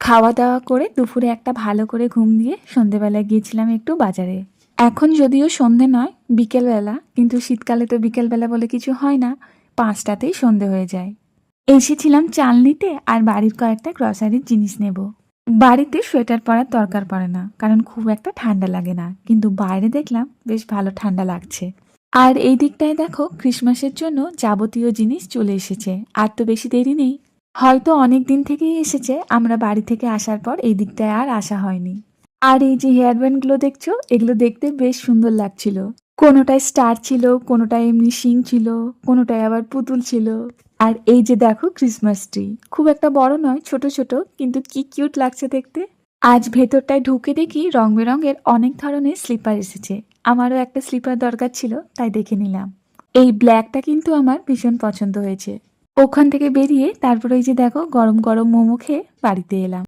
খাওয়া দাওয়া করে দুপুরে একটা ভালো করে ঘুম দিয়ে সন্ধেবেলায় গিয়েছিলাম একটু বাজারে। এখন যদিও সন্ধে নয়, বিকেলবেলা, কিন্তু শীতকালে তো বিকেলবেলা বলে কিছু হয় না, 5টাতেই সন্ধে হয়ে যায়। এসেছিলাম চাল নিতে আর বাড়ির কয়েকটা গ্রসারির জিনিস নেব। বাড়িতে সোয়েটার পরার দরকার পড়ে না, কারণ খুব একটা ঠান্ডা লাগে না, কিন্তু বাইরে দেখলাম বেশ ভালো ঠান্ডা লাগছে। আর এই দিকটায় দেখো, ক্রিসমাসের জন্য যাবতীয় জিনিস চলে এসেছে। আর তো বেশি দেরি নেই, হয়তো অনেক দিন থেকেই এসেছে, আমরা বাড়ি থেকে আসার পর এই দিকটায় আর আসা হয়নি। আর এই যে হেয়ার ব্যান্ডগুলো দেখছো, এগুলো দেখতে বেশ সুন্দর লাগছিল। কোনোটায় স্টার ছিল, কোনোটায় এমনি শিং ছিল, কোনোটায় আবার পুতুল ছিল। আর এই যে দেখো ক্রিসমাস ট্রি, খুব একটা বড় নয়, ছোট ছোট, কিন্তু কি কিউট লাগছে দেখতে। আজ ভেতরটায় ঢুকে দেখি রং বেরঙের অনেক ধরনের স্লিপার এসেছে। আমারও একটা স্লিপার দরকার ছিল, তাই দেখে নিলাম। এই ব্ল্যাকটা কিন্তু আমার ভীষণ পছন্দ হয়েছে। ওখান থেকে বেরিয়ে তারপরে এই যে দেখো, গরম গরম মোমো খেয়ে বাড়িতে এলাম।